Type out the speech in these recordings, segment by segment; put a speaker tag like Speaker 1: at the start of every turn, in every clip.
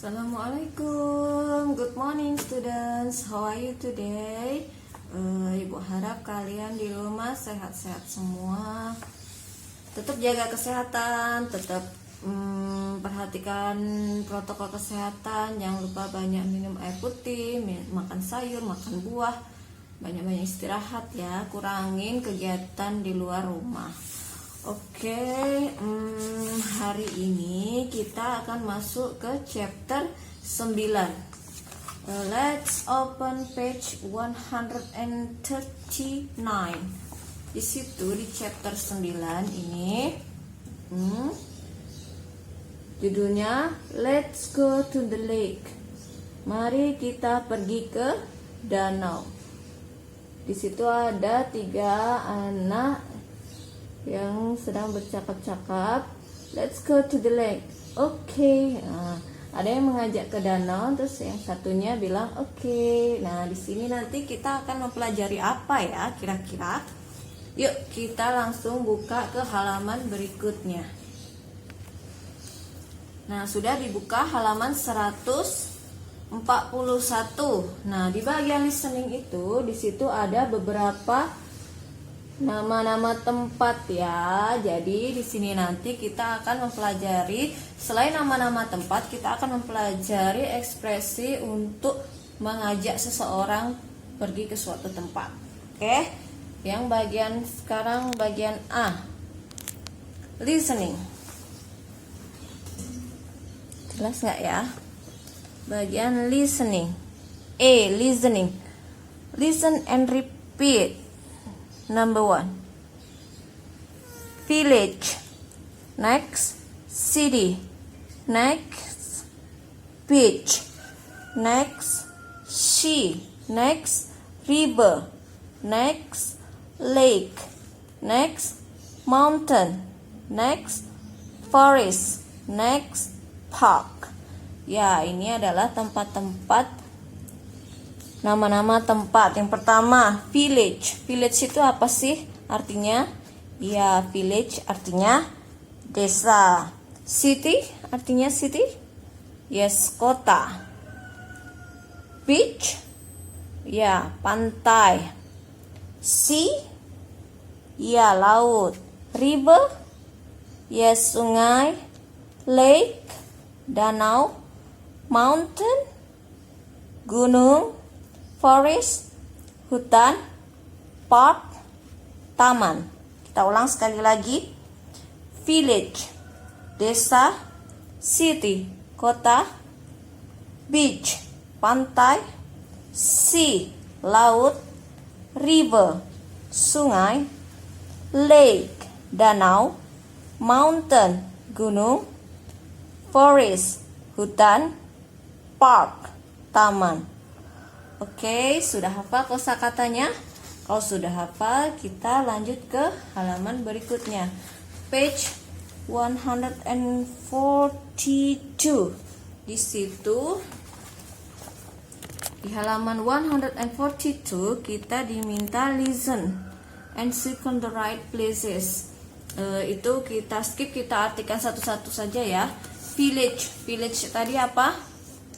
Speaker 1: Assalamualaikum, good morning students, how are you today? Ibu harap kalian di rumah sehat-sehat semua. Tetap jaga kesehatan, tetap perhatikan protokol kesehatan. Jangan lupa banyak minum air putih, makan sayur, makan buah, banyak-banyak istirahat ya. Kurangin kegiatan di luar rumah. Oke, hari ini kita akan masuk ke chapter 9. Let's open page 139. Di situ di chapter 9 ini judulnya Let's go to the lake. Mari kita pergi ke danau. Di situ ada 3 anak yang sedang bercakap-cakap. Let's go to the lake. Oke. Nah, ada yang mengajak ke danau, terus yang satunya bilang oke. Nah, di sini nanti kita akan mempelajari apa ya kira-kira? Yuk, kita langsung buka ke halaman berikutnya. Nah, sudah dibuka halaman 141. Nah, di bagian listening itu, di situ ada beberapa nama-nama tempat ya. Jadi di sini nanti kita akan mempelajari, selain nama-nama tempat, kita akan mempelajari ekspresi untuk mengajak seseorang pergi ke suatu tempat. Oke. Yang bagian sekarang bagian A. Listening. Jelas nggak ya? Bagian listening. A. Listening. Listen and repeat. Number 1, village. Next, city. Next, beach. Next, sea. Next, river. Next, lake. Next, mountain. Next, forest. Next, park. Ya, ini adalah tempat-tempat, nama-nama tempat. Yang pertama, village. Village itu apa sih artinya? Ya, village artinya desa. City artinya city? Yes, kota. Beach? Ya, pantai. Sea? Ya, laut. River? Yes, sungai. Lake? Danau. Mountain? Gunung. Forest, hutan. Park, taman. Kita ulang sekali lagi. Village, desa. City, kota. Beach, pantai. Sea, laut. River, sungai. Lake, danau. Mountain, gunung. Forest, hutan. Park, taman. Oke, sudah hafal kosakatanya? Kalau sudah hafal, kita lanjut ke halaman berikutnya. Page 142. Di situ, di halaman 142 kita diminta listen and circle the right places. Itu kita skip, kita artikan satu-satu saja ya. Village, village tadi apa?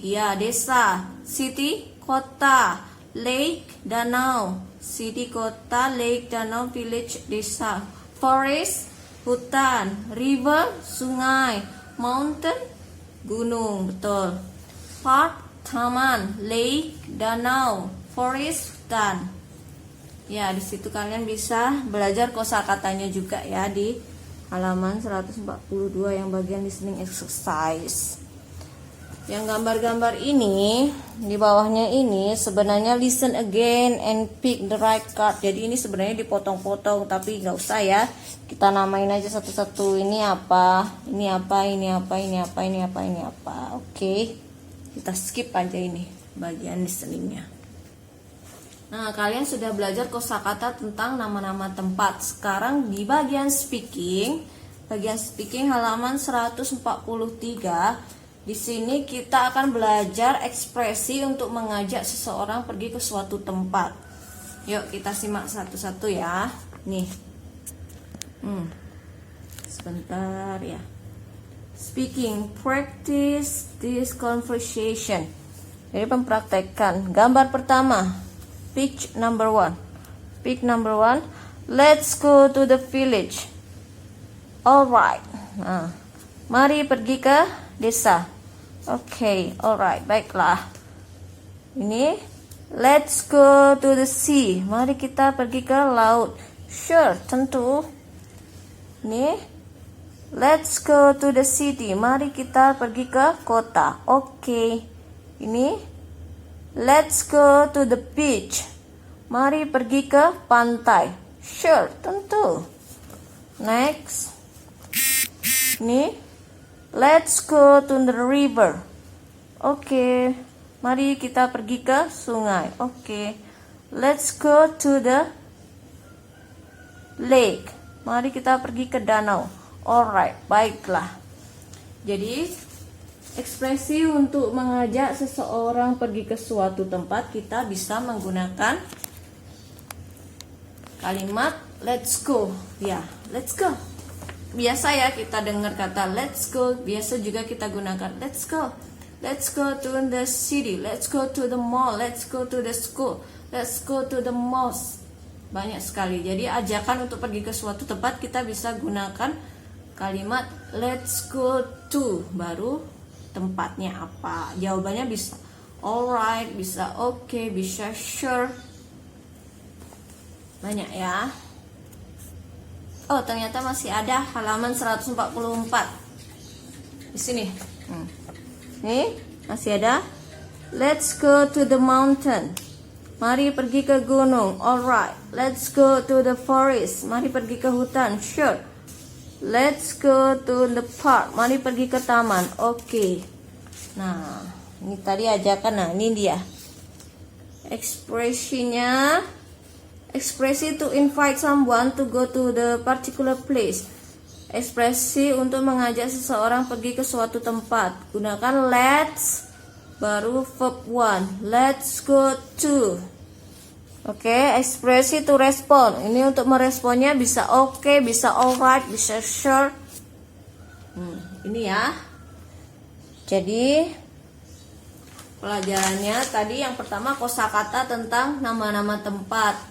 Speaker 1: Ya, desa. City, kota. Lake, danau. City, kota. Lake, danau. Village, desa. Forest, hutan. River, sungai. Mountain, gunung. Betul. Park, taman. Lake, danau. Forest, hutan. Ya, di situ kalian bisa belajar kosakatanya juga ya di halaman 142 yang bagian listening exercise. Yang gambar-gambar ini, di bawahnya ini sebenarnya listen again and pick the right card. Jadi ini sebenarnya dipotong-potong, tapi nggak usah ya. Kita namain aja satu-satu. Ini apa, ini apa, ini apa, ini apa, ini apa, ini apa. Oke, kita skip aja ini bagian listeningnya. Nah, kalian sudah belajar kosakata tentang nama-nama tempat. Sekarang di bagian speaking halaman 143. Di sini kita akan belajar ekspresi untuk mengajak seseorang pergi ke suatu tempat. Yuk kita simak satu-satu ya. Nih. Sebentar ya. speaking. Practice this conversation. Jadi mempraktekkan. Gambar pertama, picture number 1. Pic number 1. Let's go to the village. Alright. Nah, mari pergi ke desa. Oke, alright, baiklah. Ini, let's go to the sea. Mari kita pergi ke laut. Sure, tentu. Ini, let's go to the city. Mari kita pergi ke kota. Oke. Ini, let's go to the beach. Mari pergi ke pantai. Sure, tentu. Next. Ini, let's go to the river. Oke. Mari kita pergi ke sungai. Oke. Let's go to the lake. Mari kita pergi ke danau. Alright, baiklah. Jadi, ekspresi untuk mengajak seseorang pergi ke suatu tempat, kita bisa menggunakan kalimat let's go. Ya, let's go. Biasa ya kita dengar kata let's go, biasa juga kita gunakan let's go. Let's go to the city, let's go to the mall, let's go to the school, let's go to the mosque. Banyak sekali. Jadi ajakan untuk pergi ke suatu tempat kita bisa gunakan kalimat let's go to, baru tempatnya apa. Jawabannya bisa alright, bisa okay, bisa sure. Banyak ya. Oh, ternyata masih ada halaman 144 di sini. Nih, masih ada. Let's go to the mountain. Mari pergi ke gunung. Alright. Let's go to the forest. Mari pergi ke hutan. Sure. Let's go to the park. Mari pergi ke taman. Oke. Nah, ini tadi ajakan. Nah, ini dia ekspresinya. Ekspresi to invite someone to go to the particular place. Ekspresi untuk mengajak seseorang pergi ke suatu tempat. Gunakan let's, baru verb 1. Let's go to. Oke, ekspresi to respond. Ini untuk meresponnya bisa okay, bisa alright, bisa sure. Ini ya. Jadi pelajarannya tadi yang pertama kosakata tentang nama-nama tempat.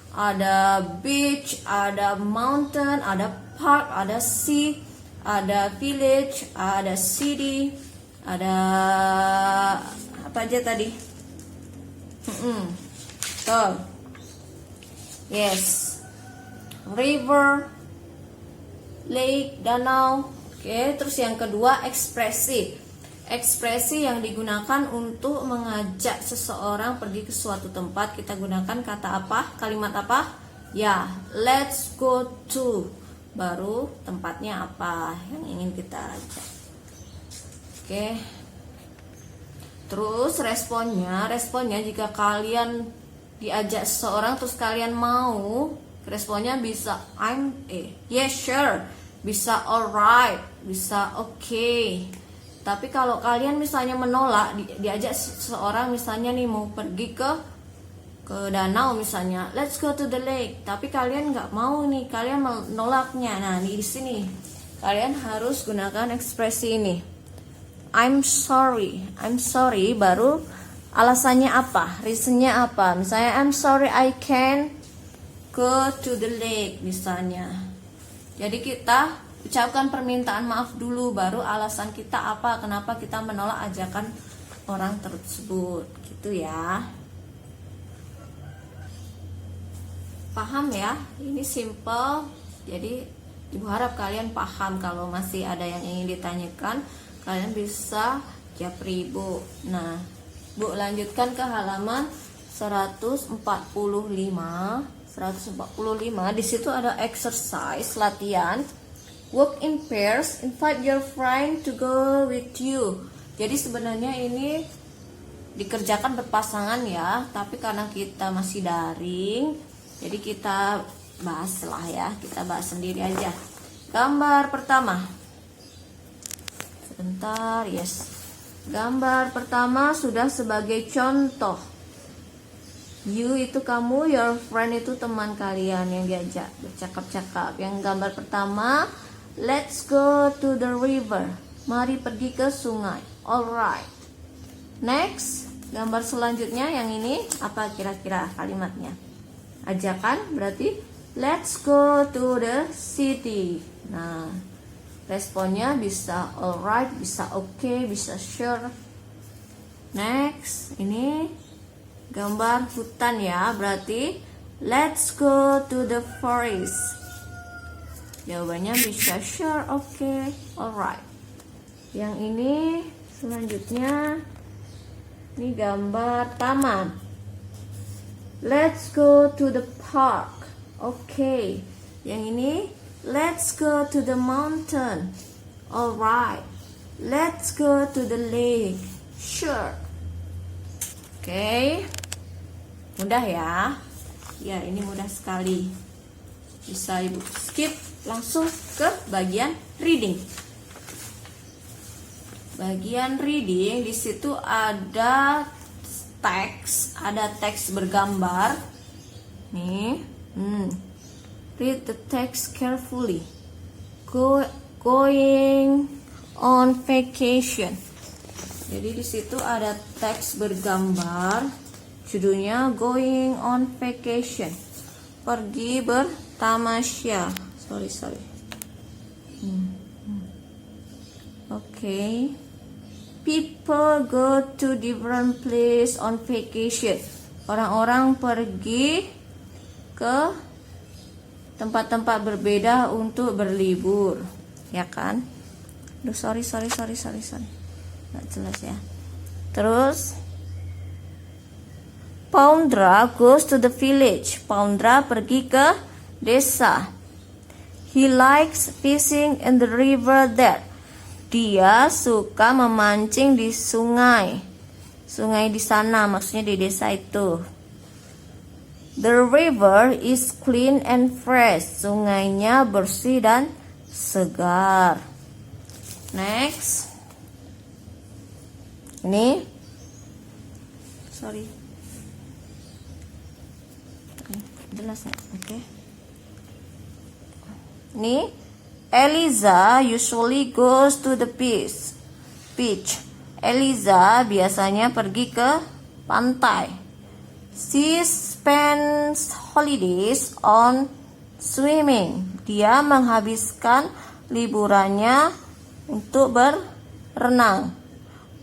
Speaker 1: Ada beach, ada mountain, ada park, ada sea, ada village, ada city, ada apa aja tadi? Yes, river, lake, danau. Oke, terus yang kedua ekspresi. Ekspresi yang digunakan untuk mengajak seseorang pergi ke suatu tempat, kita gunakan kata apa? Kalimat apa? Ya, let's go to. Baru tempatnya apa yang ingin kita ajak. Oke. Terus responnya jika kalian diajak seseorang terus kalian mau, responnya bisa yes sure, bisa alright, bisa okay. Tapi kalau kalian misalnya menolak, diajak seseorang misalnya nih mau pergi ke danau misalnya, let's go to the lake. Tapi kalian nggak mau nih, kalian menolaknya. Nah di sini kalian harus gunakan ekspresi ini. I'm sorry, baru alasannya apa, reasonnya apa. Misalnya I'm sorry I can't go to the lake misalnya. Jadi kita ucapkan permintaan maaf dulu, baru alasan kita apa, kenapa kita menolak ajakan orang tersebut, gitu ya. Paham ya? Ini simple. Jadi Ibu harap kalian paham. Kalau masih ada yang ingin ditanyakan, kalian bisa japri Bu. Nah, Bu lanjutkan ke halaman 145. 145 di situ ada exercise latihan. Work in pairs, invite your friend to go with you. Jadi sebenarnya ini dikerjakan berpasangan ya, tapi karena kita masih daring, jadi kita bahas lah ya, kita bahas sendiri aja. Gambar pertama. Sebentar, yes. Gambar pertama sudah sebagai contoh. You itu kamu, your friend itu teman kalian yang diajak bercakap-cakap. Yang gambar pertama, let's go to the river. Mari pergi ke sungai. Alright. Next, gambar selanjutnya yang ini apa kira-kira kalimatnya? Ajakan berarti let's go to the city. Nah, responnya bisa alright, bisa okay, bisa sure. Next, ini gambar hutan ya, berarti let's go to the forest. Jawabannya bisa sure, okay, alright. Yang ini selanjutnya, ini gambar taman. Let's go to the park. Okay. Yang ini, let's go to the mountain. Alright. Let's go to the lake. Sure. Okay. Mudah ya. Ya, ini mudah sekali. Bisa Ibu skip langsung ke bagian reading. Bagian reading di situ ada teks bergambar. Nih, read the text carefully. Going on vacation. Jadi di situ ada teks bergambar. Judulnya Going on Vacation. Pergi bertamasya. Sorry. Okay. People go to different place on vacation. Orang-orang pergi ke tempat-tempat berbeda untuk berlibur, ya kan? Duh, sorry. Nggak jelas ya. Terus, Poundra goes to the village. Poundra pergi ke desa. He likes fishing in the river there. Dia suka memancing di sungai. Sungai di sana, maksudnya di desa itu. The river is clean and fresh. Sungainya bersih dan segar. Next. Ini. Sorry. Jelas ya? Oke. Ini. Eliza usually goes to the beach. Eliza biasanya pergi ke pantai. She spends holidays on swimming. Dia menghabiskan liburannya untuk berenang.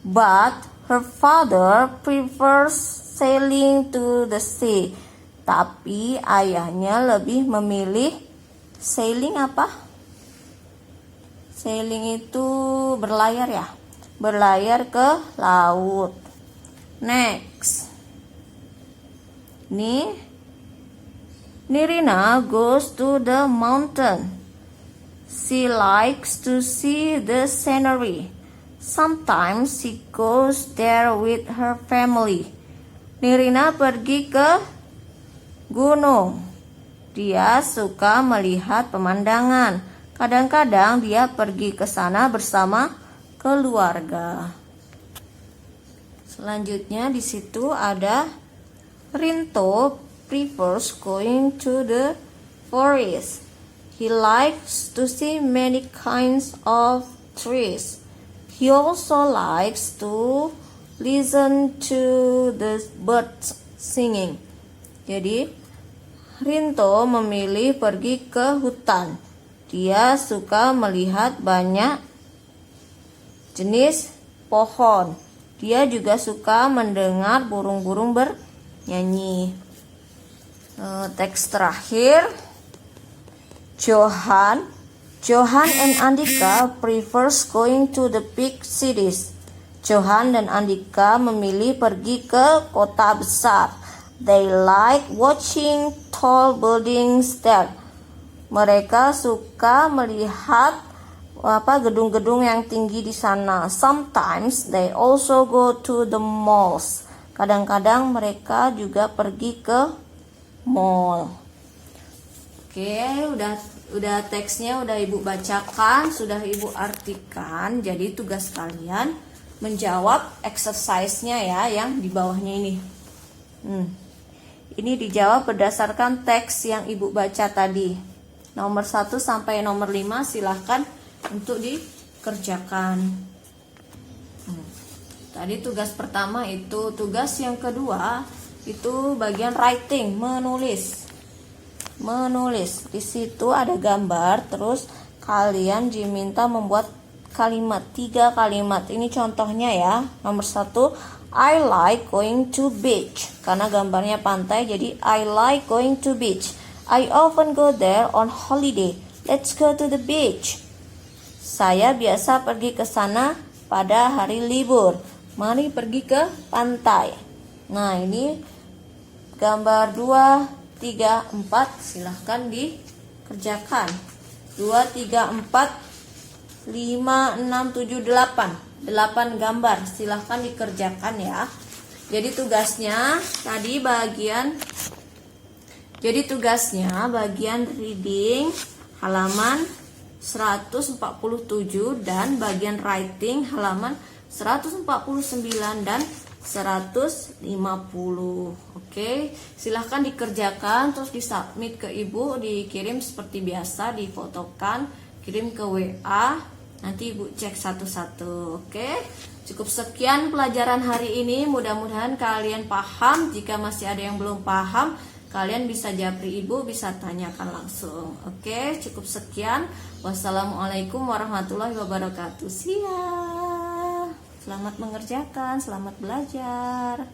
Speaker 1: But her father prefers sailing to the sea. Tapi ayahnya lebih memilih sailing apa? Sailing itu berlayar ya, berlayar ke laut. Next, Nirina goes to the mountain. She likes to see the scenery. Sometimes she goes there with her family. Nirina pergi ke gunung. Dia suka melihat pemandangan. Kadang-kadang dia pergi ke sana bersama keluarga. Selanjutnya di situ ada Rinto prefers going to the forest. He likes to see many kinds of trees. He also likes to listen to the birds singing. Jadi Rinto memilih pergi ke hutan. Dia suka melihat banyak jenis pohon. Dia juga suka mendengar burung-burung bernyanyi. Teks terakhir, Johan and Andika prefers going to the big cities. Johan dan Andika memilih pergi ke kota besar. They like watching tall buildings there. Mereka suka melihat gedung-gedung yang tinggi di sana. Sometimes they also go to the malls. Kadang-kadang mereka juga pergi ke mall. Oke, udah teksnya udah Ibu bacakan, sudah Ibu artikan. Jadi tugas kalian menjawab exercise-nya ya, yang di bawahnya ini. Ini dijawab berdasarkan teks yang Ibu baca tadi. Nomor 1 sampai nomor 5 silahkan untuk kerjakan. Tadi tugas pertama itu. Tugas yang kedua itu bagian writing, menulis. Di situ ada gambar, terus kalian diminta membuat kalimat, 3 kalimat. Ini contohnya ya. Nomor 1, I like going to beach. Karena gambarnya pantai, jadi I like going to beach. I often go there on holiday. Let's go to the beach. Saya biasa pergi ke sana pada hari libur. Mari pergi ke pantai. Nah, ini gambar 2, 3, 4. Silahkan dikerjakan. 2, 3, 4, 5, 6, 7, 8. 8 gambar. Silahkan dikerjakan ya. Jadi tugasnya bagian reading halaman 147 dan bagian writing halaman 149 dan 150. Oke, silahkan dikerjakan, terus disubmit ke ibu, dikirim seperti biasa, difotokan, kirim ke WA, nanti ibu cek satu-satu. Oke, cukup sekian pelajaran hari ini, mudah-mudahan kalian paham. Jika masih ada yang belum paham, kalian bisa japri ibu, bisa tanyakan langsung. Oke, cukup sekian. Wassalamualaikum warahmatullahi wabarakatuh. Selamat mengerjakan, selamat belajar.